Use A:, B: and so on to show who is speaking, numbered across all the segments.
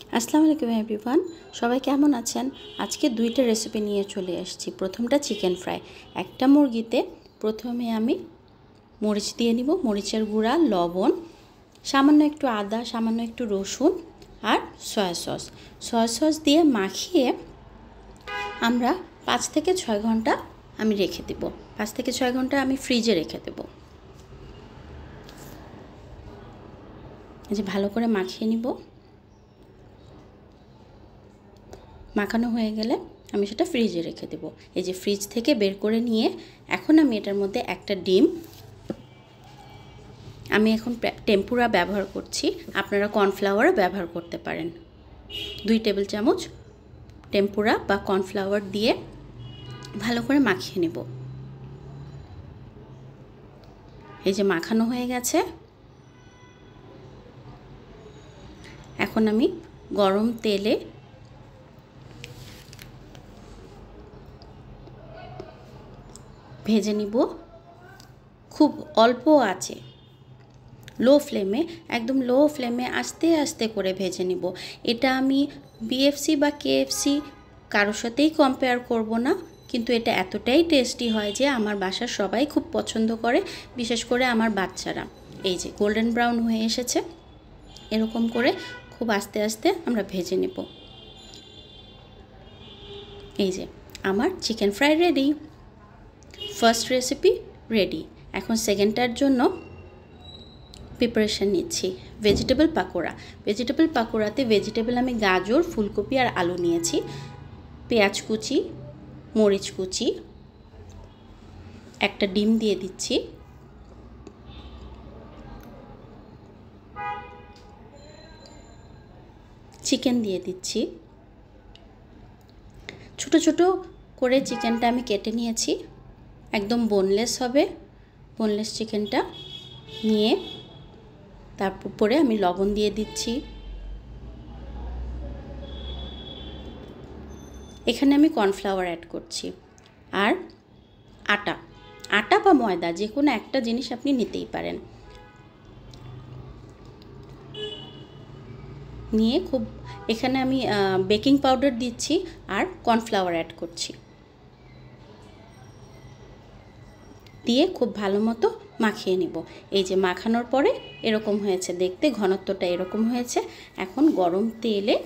A: আসসালামু আলাইকুম এভরিওয়ান, সবাই কেমন আছেন? আজকে দুইটা রেসিপি নিয়ে চলে এসেছি। প্রথমটা চিকেন ফ্রাই। একটা মুরগিতে প্রথমে আমি মরিচ দিয়ে নিব, মরিচের গুঁড়া, লবণ, সামান্য একটু আদা, সামান্য একটু রসুন আর সয়া সস দিয়ে মাখিয়ে আমরা 5 থেকে 6 ঘন্টা আমি রেখে দেব। 5 থেকে 6 ঘন্টা আমি ফ্রিজে রেখে দেব। এই যে ভালো করে মাখিয়ে নিব। মাখানো হয়ে গেলে আমি সেটা ফ্রিজে রেখে দেব। এই যে ফ্রিজ থেকে বের করে নিয়ে এখন আমি এটার মধ্যে একটা ডিম, আমি এখন টেম্পুরা ব্যবহার করছি, আপনারা কর্নফ্লাওয়ারও ব্যবহার করতে পারেন। 2 টেবিল চামচ টেম্পুরা বা কর্নফ্লাওয়ার দিয়ে ভালো করে মাখিয়ে নেব। এই যে মাখানো হয়ে গেছে। এখন আমি গরম তেলে ভেজে নিব, খুব অল্প আছে, লো ফ্লেমে, একদম লো ফ্লেমে আস্তে আস্তে করে ভেজে নিব। এটা আমি বিএফসি বা কেএফসি কারোর সাথেই কম্পেয়ার করব না, কিন্তু এটা এতটাই টেস্টি হয় যে আমার বাসার সবাই খুব পছন্দ করে, বিশেষ করে আমার বাচ্চারা। এই যে গোল্ডেন ব্রাউন হয়ে এসেছে, এরকম করে খুব আস্তে আস্তে আমরা ভেজে নেব। এই যে আমার chicken fry ready. First recipe ready. এখন সেকেন্ডটার জন্য প্রিপারেশান নিচ্ছি। ভেজিটেবল পাকোড়া। ভেজিটেবল পাকোড়াতে ভেজিটেবল আমি গাজর, ফুলকপি আর আলু নিয়েছি, পেঁয়াজ কুচি, মরিচ কুচি, একটা ডিম দিয়ে দিচ্ছি, চিকেন দিয়ে দিচ্ছি। ছোট ছোট করে চিকেনটা আমি কেটে নিয়েছি, একদম বোনলেস হবে। বোনলেস চিকেনটা নিয়ে তারপরে আমি লবণ দিয়ে দিচ্ছি। এখানে আমি কর্নফ্লাওয়ার অ্যাড করছি আর আটা বা ময়দা যে কোনো একটা জিনিস আপনি নিতেই পারেন। নিয়ে খুব, এখানে আমি বেকিং পাউডার দিচ্ছি আর কর্নফ্লাওয়ার অ্যাড করছি, দিয়ে খুব ভালো মতো মাখিয়ে নিব। এই যে মাখানোর পরে এরকম হয়েছে দেখতে, ঘনত্বটা এরকম হয়েছে। এখন গরম তেলে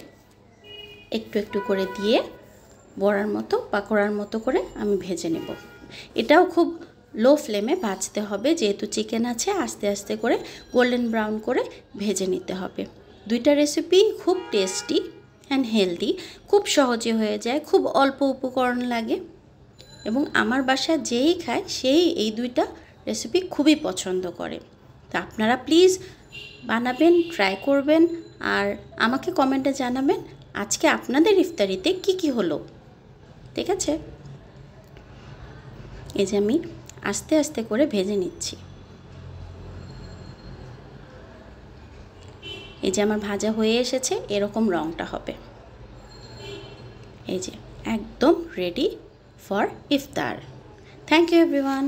A: একটু একটু করে দিয়ে বড়ার মতো, পাকোড়ার মতো করে আমি ভেজে নেব। এটাও খুব লো ফ্লেমে ভাজতে হবে, যেহেতু চিকেন আছে, আস্তে আস্তে করে গোল্ডেন ব্রাউন করে ভেজে নিতে হবে। দুইটা রেসিপি খুব টেস্টি অ্যান্ড হেলদি, খুব সহজে হয়ে যায়, খুব অল্প উপকরণ লাগে এবং আমার বাসায় যেই খায় সেই এই দুইটা রেসিপি খুবই পছন্দ করে। তো আপনারা প্লিজ বানাবেন, ট্রাই করবেন আর আমাকে কমেন্টে জানাবেন আজকে আপনাদের ইফতারিতে কি কি হলো। ঠিক আছে? এই যে আমি আস্তে আস্তে করে ভেজে নিচ্ছি। এই যে আমার ভাজা হয়ে এসেছে, এরকম রঙটা হবে। এই যে একদম ready for iftar. Thank you everyone.